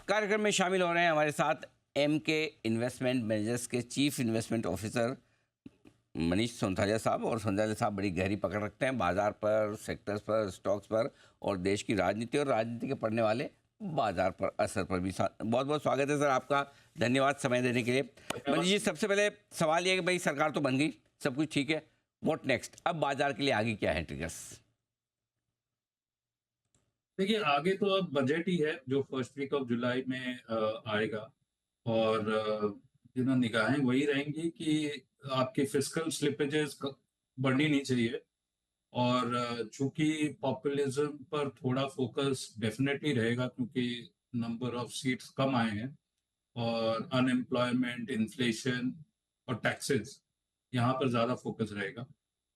कार्यक्रम में शामिल हो रहे हैं हमारे साथ एम के इन्वेस्टमेंट मैनेजर्स के chief investment officer Manish Sonthalia साहब। और सोंथालिया साहब बड़ी गहरी पकड़ रखते हैं बाजार पर, सेक्टर्स पर, स्टॉक्स पर और देश की राजनीति और राजनीति के पड़ने वाले बाजार पर असर पर भी। बहुत बहुत स्वागत है सर आपका, धन्यवाद समय देने के लिए। मनीष जी, सबसे पहले सवाल ये है कि भाई सरकार तो बन गई, सब कुछ ठीक है, व्हाट नेक्स्ट? अब बाजार के लिए आगे क्या है ट्रिगर्स? देखिए, आगे तो अब बजट ही है जो फर्स्ट वीक ऑफ जुलाई में आएगा। और निगाहें वही रहेंगी कि आपकी फिस्कल स्लिपेजेस बढ़नी नहीं चाहिए। और चूंकि पॉपुलिज्म पर थोड़ा फोकस डेफिनेटली रहेगा, क्योंकि नंबर ऑफ सीट्स कम आए हैं और अनएम्प्लॉयमेंट, इन्फ्लेशन और टैक्सेस, यहाँ पर ज्यादा फोकस रहेगा।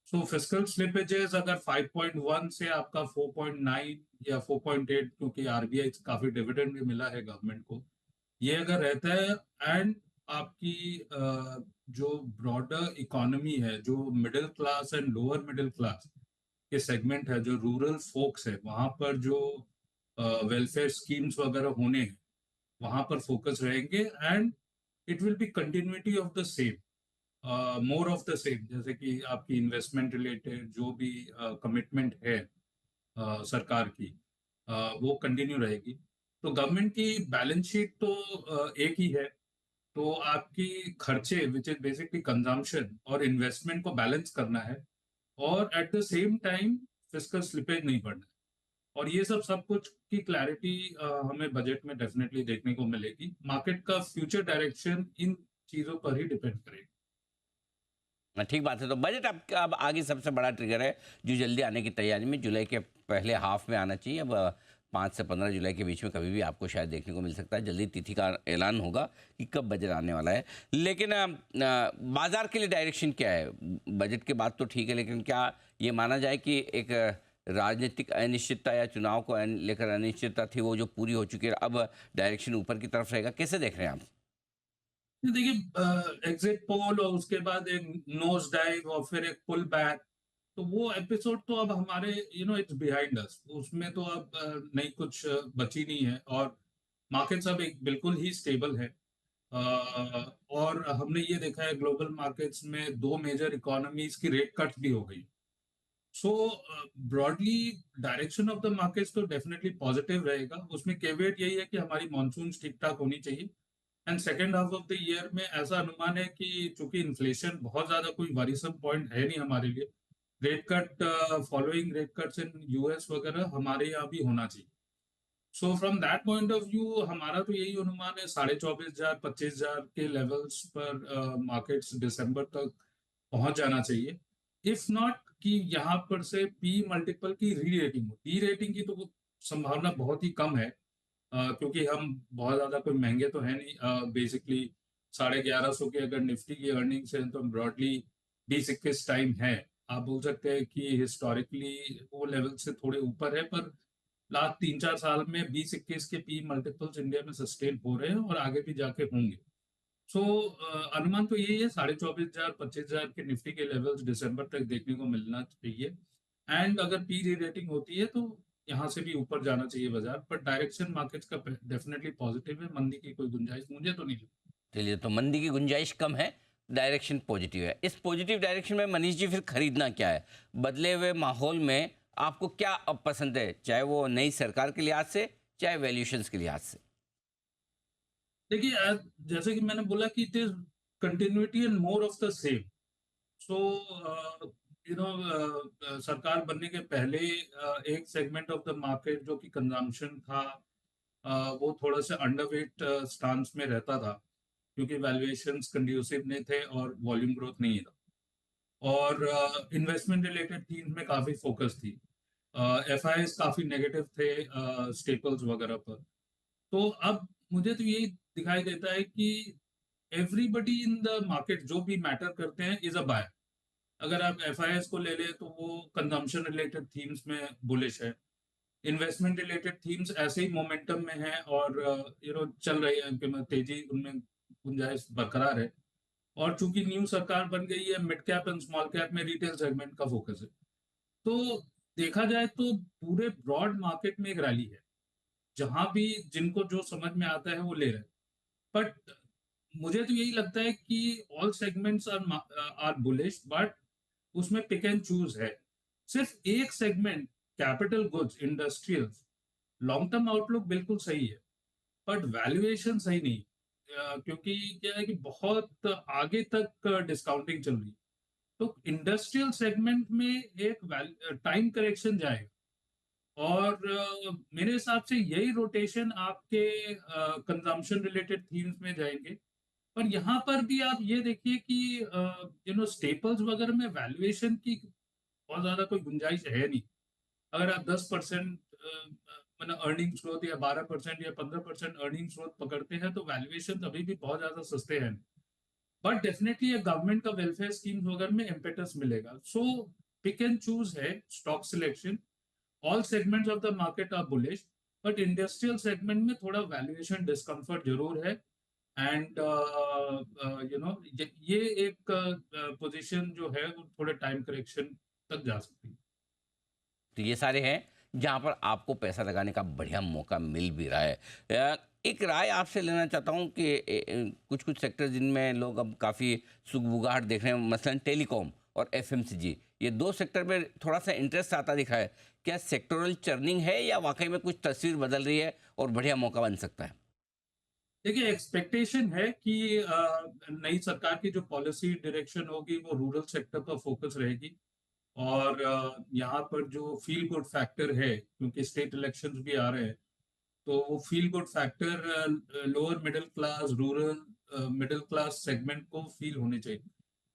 सो फिस्कल स्लिपेजेस अगर 5.1 से आपका 4.9 या 4.8, क्योंकि आरबीआई काफी डिविडेंड भी मिला है गवर्नमेंट को, ये अगर रहता है एंड आपकी जो ब्रॉडर इकोनॉमी है, जो middle class and lower middle class के सेगमेंट है, जो रूरल फोक्स है, वहां पर जो वेलफेयर स्कीम्स वगैरह होने हैं, वहां पर फोकस रहेंगे and it will be continuity of the same, more of the same. जैसे कि आपकी इन्वेस्टमेंट रिलेटेड जो भी कमिटमेंट है सरकार की, वो कंटिन्यू रहेगी। तो गवर्नमेंट की बैलेंस शीट तो एक ही है। तो आपकी खर्चे, विच इज बेसिकली कंजम्पशन और इन्वेस्टमेंट को बैलेंस करना है, और at the same time fiscal slippage नहीं बढ़ना है। और ये सब कुछ की क्लैरिटी हमें बजट में डेफिनेटली देखने को मिलेगी। मार्केट का फ्यूचर डायरेक्शन इन चीजों पर ही डिपेंड करेगा। ठीक बात है। तो बजट अब आगे सबसे बड़ा ट्रिगर है जो जल्दी आने की तैयारी में, जुलाई के पहले हाफ में आना चाहिए। अब 5 से 15 जुलाई के बीच में कभी भी आपको शायद देखने को मिल सकता है। जल्दी तिथि का ऐलान होगा कि कब बजट आने वाला है। लेकिन बाजार के लिए डायरेक्शन क्या है? बजट के बाद तो ठीक है, लेकिन क्या ये माना जाए कि एक राजनीतिक अनिश्चितता या चुनाव को लेकर अनिश्चितता थी, वो जो पूरी हो चुकी है, अब डायरेक्शन ऊपर की तरफ रहेगा? कैसे देख रहे हैं आप? देखिए, एग्जिट पोल और उसके बाद एक नोज डाइव और फिर एक पुल बैक, तो वो एपिसोड तो अब हमारे इट्स बिहाइंड अस। उसमें तो अब नहीं कुछ बची नहीं है, और मार्केट्स अब एक बिल्कुल ही स्टेबल है। और हमने ये देखा है ग्लोबल मार्केट्स में दो मेजर इकोनॉमीज की रेट कट भी हो गई। So broadly direction of the markets तो डेफिनेटली पॉजिटिव रहेगा। उसमें केवेट यही है कि हमारी मॉनसून ठीक ठाक होनी चाहिए। And second half of the year में ऐसा अनुमान है कि चूंकि इन्फ्लेशन बहुत ज्यादा कोई वरीसम पॉइंट है नहीं हमारे लिए, rate cut, following rate cuts in US वगैरह हमारे यहाँ भी होना चाहिए। So from that point of view हमारा तो यही अनुमान है, 24,500 25,000 के लेवल्स पर मार्केट्स दिसंबर तक पहुंच जाना चाहिए। इफ नॉट कि यहाँ पर से पी मल्टीपल की री रेटिंग हो। री रेटिंग की तो संभावना बहुत ही कम है, क्योंकि हम बहुत ज्यादा कोई महंगे तो है नहीं। बेसिकली 1150 के अगर निफ्टी की अर्निंग्स है तो ब्रॉडली 20-21 टाइम है। आप बोल सकते हैं कि हिस्टोरिकली वो लेवल से थोड़े ऊपर है, पर लास्ट 3-4 साल में 20-21 के पी मल्टीपल्स इंडिया में सस्टेन हो रहे हैं और आगे भी जाके होंगे। सो अनुमान तो यही है, 24,500 25,000 के निफ्टी के लेवल्स दिसंबर तक देखने को मिलना चाहिए। एंड अगर पी री रेटिंग होती है तो यहाँ से भी ऊपर जाना चाहिए बाजार। पर डायरेक्शन मार्केट्स का डेफिनेटली पॉजिटिव है, मंदी की कोई गुंजाइश मुझे तो नहीं लगती। चलिए, तो मंदी की गुंजाइश कम है, डायरेक्शन पॉजिटिव है। इस पॉजिटिव डायरेक्शन में मनीष जी फिर खरीदना क्या है? बदले हुए माहौल में आपको क्या अब पसंद है, चाहे वो नई सरकार के लिहाज से, चाहे वैल्यूएशंस के लिहाज से? देखिए, जैसे कि मैंने बोला कि it is continuity and more of the same. So सरकार बनने के पहले एक सेगमेंट ऑफ द मार्केट जो कि कंजम्पशन था, वो थोड़ा सा अंडरवेट स्टांस में रहता था, क्योंकि वैल्यूएशंस कंड्यूसिव नहीं थे और वॉल्यूम ग्रोथ नहीं था। और इन्वेस्टमेंट रिलेटेड थीम्स में काफी फोकस थी। एफआईएस काफी नेगेटिव थे स्टेपल्स वगैरह पर। तो अब मुझे तो यही दिखाई देता है कि एवरीबडी इन द मार्केट जो भी मैटर करते हैं इज अ बायर। अगर आप एफआईएस को ले लें तो वो कंजम्पशन रिलेटेड थीम्स में बुलिश है। इन्वेस्टमेंट रिलेटेड थीम्स ऐसे ही मोमेंटम में है और चल रही है, उनके में तेजी, उनमें गुंजाइश बरकरार है। और चूंकि न्यू सरकार बन गई है, mid cap and small cap में रिटेल सेगमेंट का फोकस है। तो देखा जाए तो पूरे ब्रॉड मार्केट में एक रैली है, जहां भी जिनको जो समझ में आता है वो ले रहे हैं। बट मुझे तो यही लगता है कि all segments are bullish, but उसमें पिक एंड चूज है। सिर्फ एक segment, capital goods industrials, long term outlook बिल्कुल सही है, बट वैल्यूएशन सही नहीं। क्योंकि क्या है कि बहुत आगे तक डिस्काउंटिंग चल रही है। तो इंडस्ट्रियल सेगमेंट में एक टाइम करेक्शन जाएगा, और मेरे हिसाब से यही रोटेशन आपके कंजम्पशन रिलेटेड थीम्स में जाएंगे। पर यहाँ पर भी आप ये देखिए कि स्टेपल्स वगैरह में वैल्यूएशन की बहुत ज्यादा कोई गुंजाइश है नहीं। अगर आप 10% मतलब अर्निंग ग्रोथ या 12% या 15% अर्निंग ग्रोथ पकड़ते हैं तो वैल्यूएशन अभी भी बहुत ज्यादा सस्ते हैं। बट डेफिनेटली ये गवर्नमेंट का वेलफेयर स्कीम वगैरह में इम्पेटस मिलेगा। सो पिक एंड चूज है stock selection. All segments of the market are bullish, but industrial segment में थोड़ा वैल्यूएशन डिस्कम्फर्ट जरूर है। एंड ये एक पोजीशन जो है वो थोड़े टाइम करेक्शन तक जा सकती है। तो ये सारे हैं जहाँ पर आपको पैसा लगाने का बढ़िया मौका मिल भी रहा है। एक राय आपसे लेना चाहता हूँ कि कुछ कुछ सेक्टर जिनमें लोग अब काफ़ी सुगबुगाहट देख रहे हैं, मसलन टेलीकॉम और एफएमसीजी, ये दो सेक्टर में थोड़ा सा इंटरेस्ट आता दिखा है। क्या सेक्टोरल चर्निंग है या वाकई में कुछ तस्वीर बदल रही है और बढ़िया मौका बन सकता है? देखिए, एक्सपेक्टेशन है कि नई सरकार की जो पॉलिसी डायरेक्शन होगी वो रूरल सेक्टर पर फोकस रहेगी। और यहाँ पर जो फील गुड फैक्टर है, क्योंकि स्टेट इलेक्शंस भी आ रहे हैं, तो वो feel good factor lower middle class, rural middle class segment को फील होने चाहिए।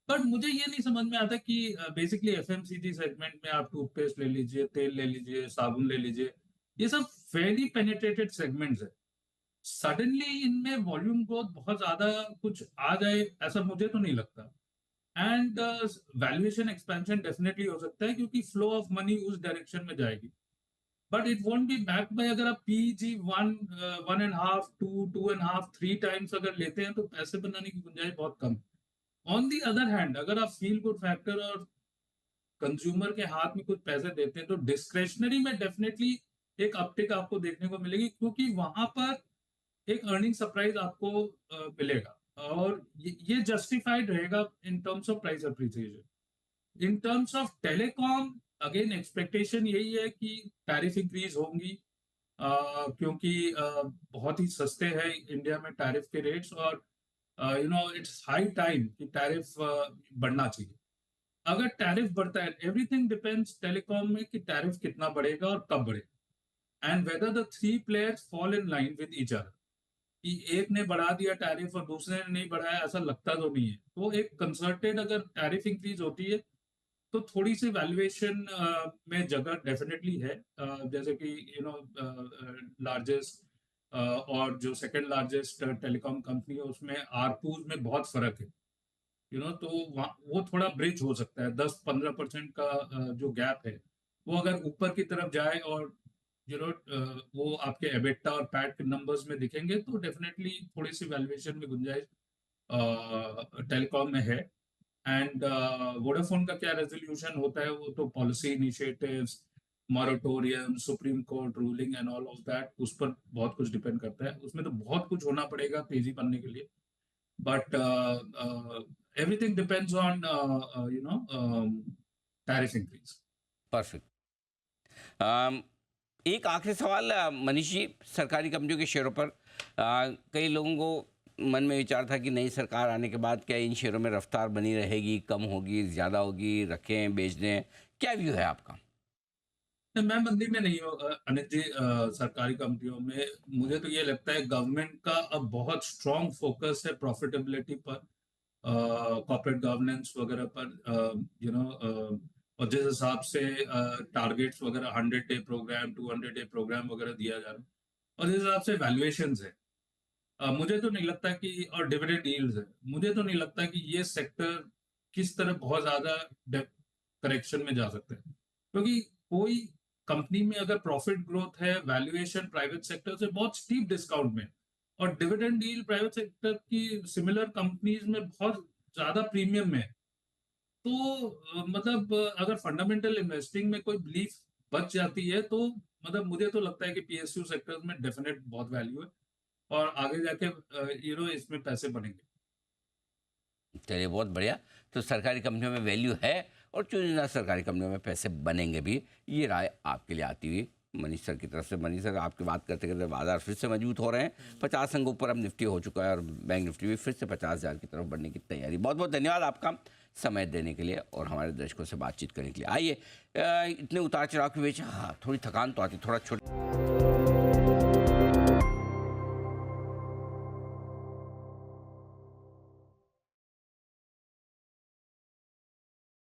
बट मुझे ये नहीं समझ में आता कि बेसिकली एफएमसीजी सेगमेंट में आप टूथपेस्ट ले लीजिए, तेल ले लीजिए, साबुन ले लीजिए, ये सब फेयरली पेनिट्रेटेड सेगमेंट्स है। सडनली इनमें वॉल्यूम ग्रोथ बहुत ज्यादा कुछ आ जाए ऐसा मुझे तो नहीं लगता। एंड वैल्यूएशन एक्सपेंशन डेफिनेटली हो सकता है क्योंकि फ्लो ऑफ मनी उस डायरेक्शन में जाएगी। But it won't be back by, अगर आप पीजी 1.5, 2.5, 3 टाइम्स अगर लेते हैं तो पैसे बनाने की गुंजाइश बहुत कम। ऑन दी अदर हैंड, अगर आप फील गुड फैक्टर और कंज्यूमर के हाथ में कुछ पैसे देते हैं तो डिस्क्रेशनरी में डेफिनेटली एक अपटिक आपको देखने को मिलेगी, क्योंकि वहां पर एक अर्निंग सरप्राइज आपको मिलेगा। और ये जस्टिफाइड रहेगा in terms of price appreciation. In terms of telecom, again expectation यही है कि टैरिफ इंक्रीज होंगी, क्योंकि बहुत ही सस्ते हैं इंडिया में टैरिफ के रेट्स। और इट्स हाई टाइम कि टैरिफ बढ़ना चाहिए। अगर टैरिफ बढ़ता है, एवरीथिंग डिपेंड्स टेलीकॉम में कि टैरिफ कितना बढ़ेगा और कब बढ़ेगा, and whether the three players fall in line with each other. कि एक ने बढ़ा दिया टैरिफ और दूसरे ने नहीं बढ़ाया, ऐसा लगता तो नहीं है। तो एक कंसर्टेड अगर टैरिफ इंक्रीज होती है तो थोड़ी सी वैल्यूएशन में जगह डेफिनेटली है। जैसे कि लार्जेस्ट और जो सेकंड लार्जेस्ट टेलीकॉम कंपनी है उसमें आरपूज में बहुत फर्क है। तो वो थोड़ा ब्रिज हो सकता है। 10-15% का जो गैप है वो अगर ऊपर की तरफ जाए और वो आपके एबिटा और पैट के नंबर्स में दिखेंगे तो डेफिनेटली थोड़ी सी वैल्यूएशन में गुंजाइश टेलीकॉम में है। एंड वोडाफोन का क्या रेजोल्यूशन होता है वो तो policy initiatives, moratorium, supreme court ruling and all of that, उस पर बहुत कुछ डिपेंड करता है। उसमें तो बहुत कुछ होना पड़ेगा तेजी बनने के लिए। But everything depends on tariff increase. Perfect. एक आखिरी सवाल मनीष जी, सरकारी कंपनियों के शेयरों पर कई लोगों को मन में विचार था कि नई सरकार आने के बाद क्या इन शेयरों में रफ्तार बनी रहेगी, कम होगी, ज़्यादा होगी, रखें, बेच दें, क्या व्यू है आपका? मैं मंदी में नहीं हूँ अनिल जी। सरकारी कंपनियों में मुझे तो ये लगता है गवर्नमेंट का अब बहुत स्ट्रॉन्ग फोकस है प्रॉफिटेबिलिटी पर, कॉर्पोरेट गवर्नेंस वगैरह पर। और जिस हिसाब से टारगेट्स वगैरह 100 डे प्रोग्राम, 200 डे प्रोग्राम वगैरह दिया जा रहा है, और जिस हिसाब से वैल्यूएशंस है, मुझे तो नहीं लगता कि, और डिविडेंड यील्ड्स है, मुझे तो नहीं लगता कि ये सेक्टर किस तरह बहुत ज्यादा करेक्शन में जा सकते हैं। क्योंकि कोई कंपनी में अगर प्रॉफिट ग्रोथ है, वैल्यूएशन प्राइवेट सेक्टर से बहुत स्टीप डिस्काउंट में, और डिविडेंड यील्ड प्राइवेट सेक्टर की सिमिलर कंपनीज में बहुत ज्यादा प्रीमियम में है, तो मतलब अगर फंडामेंटल इन्वेस्टिंग में कोई बिलीफ बच जाती है तो मतलब मुझे तो लगता है कि पीएसयू सेक्टर्स में डेफिनेट बहुत वैल्यू है और आगे जाके इसमें पैसे बनेंगे। चलिए बहुत बढ़िया। तो सरकारी कंपनियों में वैल्यू है और चुनिंदा सरकारी कंपनियों में पैसे बनेंगे भी, ये राय आपके लिए आती हुई मनीष सर की तरफ से। मनीष सर, आपकी बात करते करते बाजार फिर से मजबूत हो रहे हैं, 50 अंक ऊपर अब निफ्टी हो चुका है और बैंक निफ्टी भी फिर से 50,000 की तरफ बढ़ने की तैयारी। बहुत बहुत धन्यवाद आपका समय देने के लिए और हमारे दर्शकों से बातचीत करने के लिए। आइए, इतने उतार चढ़ाव के बीच हाँ थोड़ी थकान तो आती, थोड़ा छोटा